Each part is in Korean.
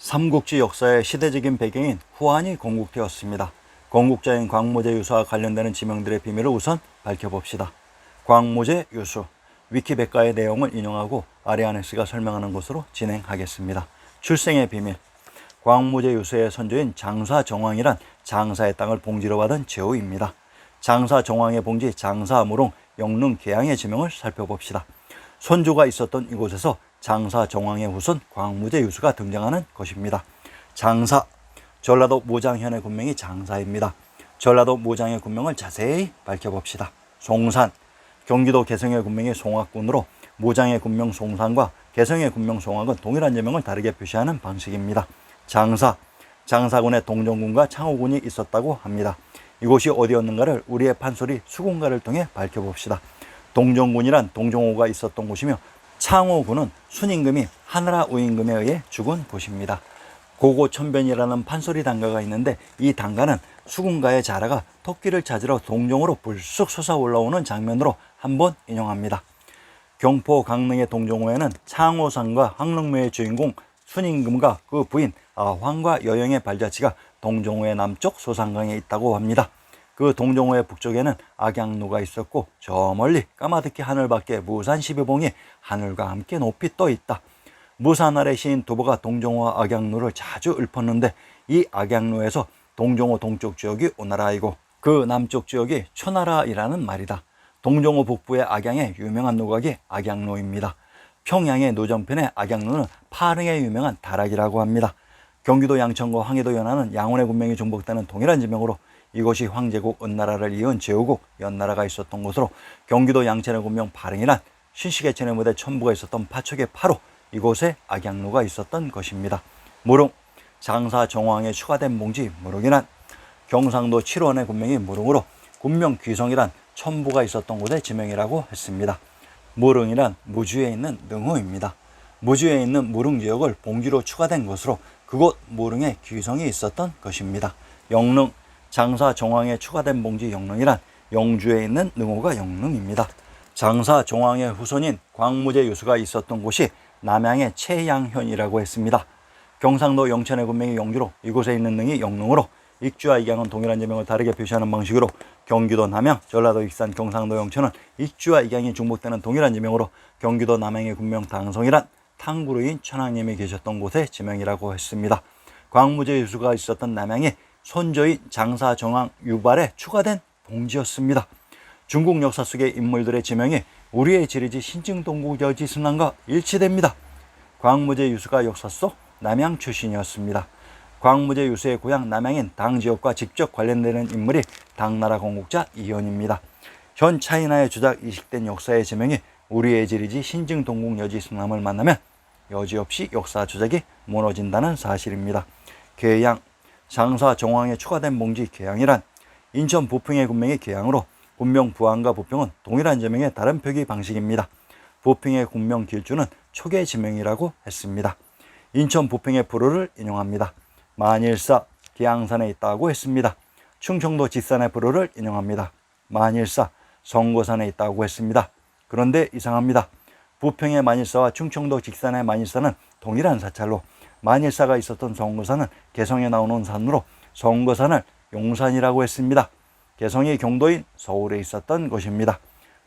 삼국지 역사의 시대적인 배경인 후한이 건국되었습니다. 건국자인 광무제 유수와 관련되는 지명들의 비밀을 우선 밝혀봅시다. 광무제 유수, 위키백과의 내용을 인용하고 아리아네스가 설명하는 것으로 진행하겠습니다. 출생의 비밀, 광무제 유수의 선조인 장사 정왕이란 장사의 땅을 봉지로 받은 제후입니다. 장사 정왕의 봉지 장사무롱, 영릉 계양의 지명을 살펴봅시다. 선조가 있었던 이곳에서 장사 정왕의 후손 광무제 유수가 등장하는 것입니다. 장사, 전라도 모장현의 군명이 장사입니다. 전라도 모장의 군명을 자세히 밝혀봅시다. 송산, 경기도 개성의 군명이 송악군으로 모장의 군명 송산과 개성의 군명 송악은 동일한 제명을 다르게 표시하는 방식입니다. 장사, 장사군에 동정군과 창호군이 있었다고 합니다. 이곳이 어디였는가를 우리의 판소리 수군가를 통해 밝혀봅시다. 동정군이란 동정호가 있었던 곳이며 창호군은 순임금이 하느라 우임금에 의해 죽은 곳입니다. 고고천변이라는 판소리 단가가 있는데 이 단가는 수군가의 자라가 토끼를 찾으러 동정으로 불쑥 솟아 올라오는 장면으로 한번 인용합니다. 경포 강릉의 동정호에는 창호산과 황릉묘의 주인공 순임금과 그 부인 아황과 여영의 발자취가 동정호의 남쪽 소산강에 있다고 합니다. 그 동정호의 북쪽에는 악양루가 있었고 저 멀리 까마득히 하늘밖에 무산 12봉이 하늘과 함께 높이 떠 있다. 무산 아래 시인 두보가 동정호와 악양루를 자주 읊었는데 이 악양루에서 동정호 동쪽 지역이 오나라이고 그 남쪽 지역이 초나라이라는 말이다. 동정호 북부의 악양의 유명한 노각이 악양루입니다. 평양의 노정편의 악양루는 파릉에 유명한 다락이라고 합니다. 경기도 양천과 황해도 연안은 양원의 군명이 중복되는 동일한 지명으로 이곳이 황제국 은나라를 이은 제후국 연나라가 있었던 곳으로 경기도 양천의 군명 파릉이란 신시계천의 무대 천부가 있었던 파촉의 파로 이곳에 악양루가 있었던 것입니다. 무릉, 장사 정왕에 추가된 봉지 무릉이란 경상도 칠원의 군명이 무릉으로 군명 귀성이란 천부가 있었던 곳의 지명이라고 했습니다. 무릉이란 무주에 있는 능호입니다. 무주에 있는 무릉 지역을 봉지로 추가된 것으로 그곳 무릉에 귀성이 있었던 것입니다. 영릉, 장사 정왕에 추가된 봉지 영릉이란 영주에 있는 능호가 영릉입니다. 장사 정왕의 후손인 광무제 유수가 있었던 곳이 남양의 채양현이라고 했습니다. 경상도 영천의 군명이 영주로 이곳에 있는 능이 영릉으로 익주와 익양은 동일한 제명을 다르게 표시하는 방식으로 경기도 남양, 전라도 익산, 경상도 영천은 익주와 익양이 중복되는 동일한 지명으로 경기도 남양의 군명 당성이란 탕구루인 천황님이 계셨던 곳의 지명이라고 했습니다. 광무제 유수가 있었던 남양이 선조인 장사 정왕 유발에 추가된 봉지였습니다. 중국 역사 속의 인물들의 지명이 우리의 지리지 신증동국 여지승남과 일치됩니다. 광무제 유수가 역사 속 남양 출신이었습니다. 광무제 유수의 고향 남양인 당지역과 직접 관련되는 인물이 당나라 건국자 이현입니다. 현 차이나의 주작 이식된 역사의 지명이 우리의 지리지 신증동국 여지승남을 만나면 여지없이 역사 주작이 무너진다는 사실입니다. 계양, 장사 정왕에 추가된 봉지 계양이란 인천 부평의 군명이 계양으로 군명 부안과 부평은 동일한 지명의 다른 표기 방식입니다. 부평의 군명 길주는 초계 지명이라고 했습니다. 인천 부평의 불호를 인용합니다. 만일사, 계양산에 있다고 했습니다. 충청도 직산의 불호를 인용합니다. 만일사, 성거산에 있다고 했습니다. 그런데 이상합니다. 부평의 만일사와 충청도 직산의 만일사는 동일한 사찰로 만일사가 있었던 성거산은 개성에 나오는 산으로 성거산을 용산이라고 했습니다. 개성이 경도인 서울에 있었던 것입니다.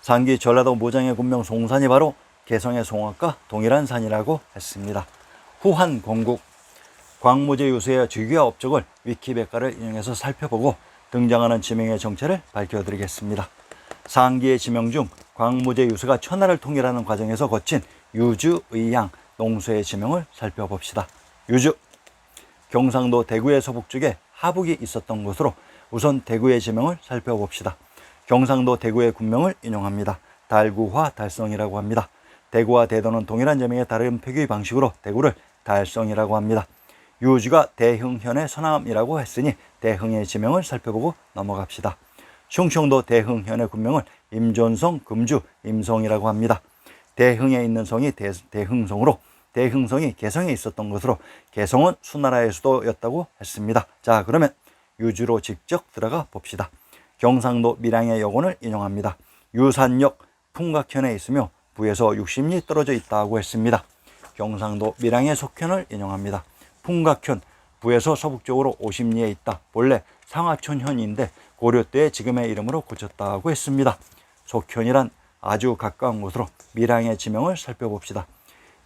상기 전라도 모장의 군명 송산이 바로 개성의 송악과 동일한 산이라고 했습니다. 후한 건국, 광무제 유수의 주기와 업적을 위키백과를 인용해서 살펴보고 등장하는 지명의 정체를 밝혀드리겠습니다. 상기의 지명 중 광무제 유수가 천하를 통일하는 과정에서 거친 유주, 의양, 농수의 지명을 살펴봅시다. 유주, 경상도 대구의 서북쪽에 하북이 있었던 곳으로 우선 대구의 지명을 살펴봅시다. 경상도 대구의 군명을 인용합니다. 달구화 달성이라고 합니다. 대구와 대도는 동일한 지명의 다른 표기 방식으로 대구를 달성이라고 합니다. 유주가 대흥현의 서남이라고 했으니 대흥의 지명을 살펴보고 넘어갑시다. 충청도 대흥현의 군명을 임존성, 금주, 임성이라고 합니다. 대흥에 있는 성이 대흥성으로 대흥성이 개성에 있었던 것으로 개성은 수나라의 수도였다고 했습니다. 자, 그러면 유주로 직접 들어가 봅시다. 경상도 밀양의 여gon을 인용합니다. 유산역 풍각현에 있으며 부에서 60리 떨어져 있다고 했습니다. 경상도 밀양의 속현을 인용합니다. 풍각현, 부에서 서북쪽으로 50리에 있다. 본래 상하촌현인데 고려 때 지금의 이름으로 고쳤다고 했습니다. 속현이란 아주 가까운 곳으로 밀양의 지명을 살펴봅시다.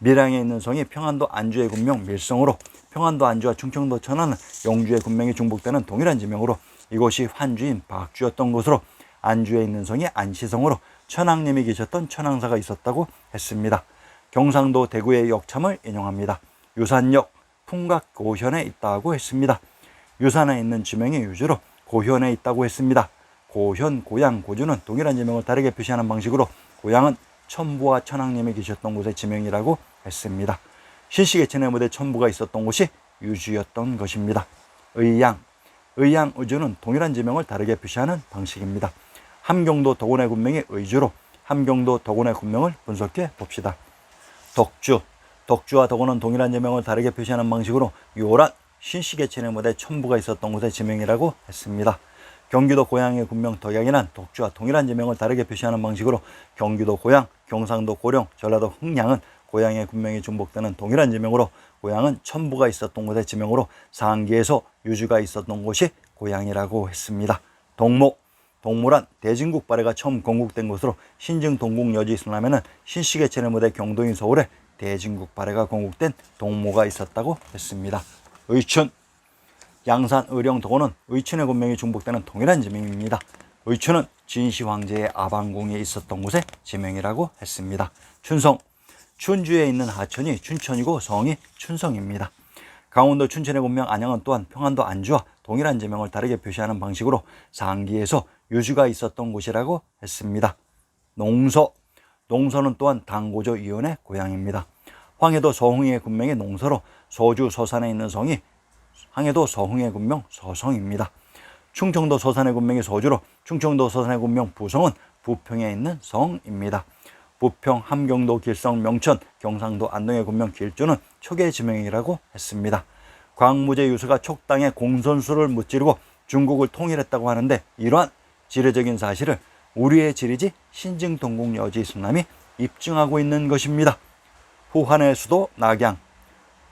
밀양에 있는 성이 평안도 안주의 군명 밀성으로, 평안도 안주와 충청도 천안은 영주의 군명이 중복되는 동일한 지명으로 이곳이 환주인 박주였던 곳으로, 안주에 있는 성이 안시성으로 천황님이 계셨던 천황사가 있었다고 했습니다. 경상도 대구의 역참을 인용합니다. 유산역 풍각 고현에 있다고 했습니다. 유산에 있는 지명이 유주로 고현에 있다고 했습니다. 고현, 고양, 고주는 동일한 지명을 다르게 표시하는 방식으로 고양은 천부와 천황님이 계셨던 곳의 지명이라고 했습니다. 신시계천의 무대 천부가 있었던 곳이 유주였던 것입니다. 의양, 의양, 의주는 동일한 지명을 다르게 표시하는 방식입니다. 함경도 덕원의 군명이 의주로 함경도 덕원의 군명을 분석해 봅시다. 덕주, 덕주와 덕원은 동일한 지명을 다르게 표시하는 방식으로 요란, 신시계천의 무대 천부가 있었던 곳의 지명이라고 했습니다. 경기도 고양의 군명 덕양이란 덕주와 동일한 지명을 다르게 표시하는 방식으로 경기도 고양, 경상도 고령, 전라도 흥양은 고양의 군명이 중복되는 동일한 지명으로 고양은 천부가 있었던 곳의 지명으로 상기에서 유주가 있었던 곳이 고양이라고 했습니다. 동목, 동모란 대진국 발해가 처음 건국된 곳으로 신증 동국 여지 있으려면 신시계천의 무대 경도인 서울에 대진국 발해가 건국된 동모가 있었다고 했습니다. 의춘, 양산, 의령, 덕원은 의춘의 군명이 중복되는 동일한 지명입니다. 의춘은 진시 황제의 아방궁이 있었던 곳의 지명이라고 했습니다. 춘성, 춘주에 있는 하천이 춘천이고 성이 춘성입니다. 강원도 춘천의 군명 안양은 또한 평안도 안주와 동일한 지명을 다르게 표시하는 방식으로 상기에서 유주가 있었던 곳이라고 했습니다. 농서, 농서는 또한 당고조 이온의 고향입니다. 황해도 서흥의 군명이 농서로 소주 서산에 있는 성이 황해도 서흥의 군명 서성입니다. 충청도 서산의 군명이 소주로 충청도 서산의 군명 부성은 부평에 있는 성입니다. 부평, 함경도, 길성, 명천, 경상도 안동의 군명 길주는 촉의 지명이라고 했습니다. 광무제 유수가 촉 땅에 공선수를 무찌르고 중국을 통일했다고 하는데 이러한 지리적인 사실을 우리의 지리지 신증동국 여지 있음남이 입증하고 있는 것입니다. 후한의 수도 낙양,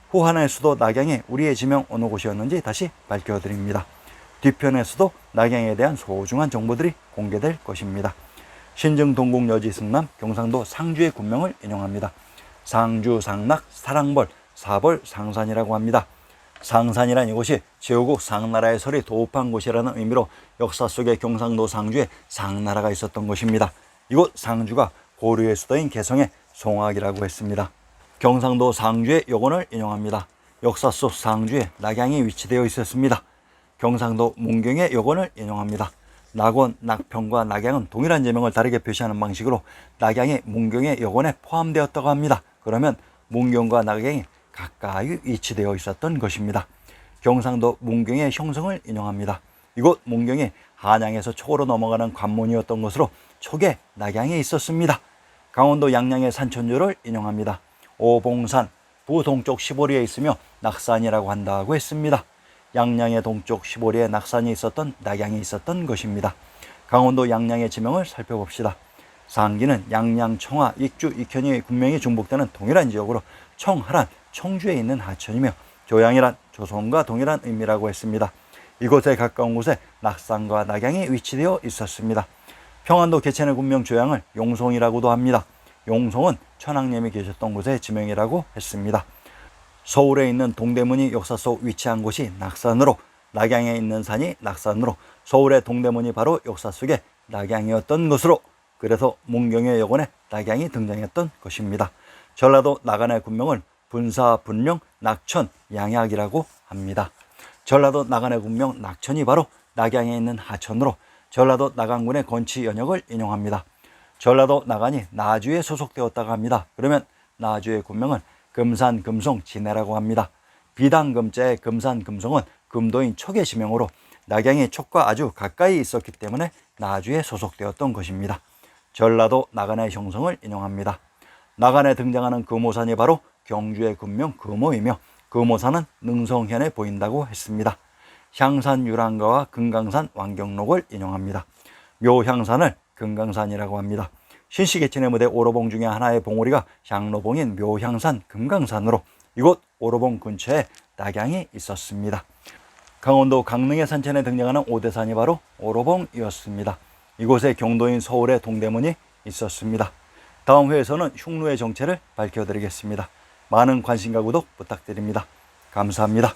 후한의 수도 낙양이 우리의 지명 어느 곳이었는지 다시 밝혀드립니다. 뒤편의 수도 낙양에 대한 소중한 정보들이 공개될 것입니다. 신증동국 여지 승남 경상도 상주의 군명을 인용합니다. 상주, 상락, 사랑벌, 사벌, 상산이라고 합니다. 상산이란 이곳이 제후국 상나라의 설이 도읍한 곳이라는 의미로 역사 속에 경상도 상주에 상나라가 있었던 곳입니다. 이곳 상주가 고려의 수도인 개성의 송악이라고 했습니다. 경상도 상주의 여건을 인용합니다. 역사 속 상주에 낙양이 위치되어 있었습니다. 경상도 문경의 여건을 인용합니다. 낙원, 낙평과 낙양은 동일한 지명을 다르게 표시하는 방식으로 낙양이 문경의 여건에 포함되었다고 합니다. 그러면 문경과 낙양이 가까이 위치되어 있었던 것입니다. 경상도 문경의 형성을 인용합니다. 이곳 문경이 한양에서 촉으로 넘어가는 관문이었던 것으로 촉에 낙양이 있었습니다. 강원도 양양의 산천주를 인용합니다. 오봉산, 부동쪽 시보리에 있으며 낙산이라고 한다고 했습니다. 양양의 동쪽 시보리에 낙산이 있었던 낙양이 있었던 것입니다. 강원도 양양의 지명을 살펴봅시다. 상기는 양양, 청하, 익주, 익현의 군명이 중복되는 동일한 지역으로 청하란 청주에 있는 하천이며 조양이란 조선과 동일한 의미라고 했습니다. 이곳에 가까운 곳에 낙산과 낙양이 위치되어 있었습니다. 평안도 개천의 군명 조양을 용송이라고도 합니다. 용송은 천황님이 계셨던 곳의 지명이라고 했습니다. 서울에 있는 동대문이 역사 속 위치한 곳이 낙산으로, 낙양에 있는 산이 낙산으로, 서울의 동대문이 바로 역사 속에 낙양이었던 것으로, 그래서 문경의 여건에 낙양이 등장했던 것입니다. 전라도 나간의 군명을 분사, 분령, 낙천, 양약이라고 합니다. 전라도 나간의 군명 낙천이 바로 낙양에 있는 하천으로 전라도 나간군의 건치 연역을 인용합니다. 전라도 나간이 나주에 소속되었다고 합니다. 그러면 나주의 군명은 금산, 금송, 진해라고 합니다. 비당금자의 금산, 금송은 금도인 촉의 지명으로 낙양이 촉과 아주 가까이 있었기 때문에 나주에 소속되었던 것입니다. 전라도 나간의 형성을 인용합니다. 나간에 등장하는 금오산이 바로 경주의 군명 금오이며 금오산은 능성현에 보인다고 했습니다. 향산 유랑가와 금강산 왕경록을 인용합니다. 묘향산을 금강산이라고 합니다. 신시계천의 무대 오로봉 중에 하나의 봉우리가 향로봉인 묘향산 금강산으로 이곳 오로봉 근처에 낙양이 있었습니다. 강원도 강릉의 산천에 등장하는 5대 산이 바로 오로봉이었습니다. 이곳에 경도인 서울의 동대문이 있었습니다. 다음 회에서는 흉노의 정체를 밝혀드리겠습니다. 많은 관심과 구독 부탁드립니다. 감사합니다.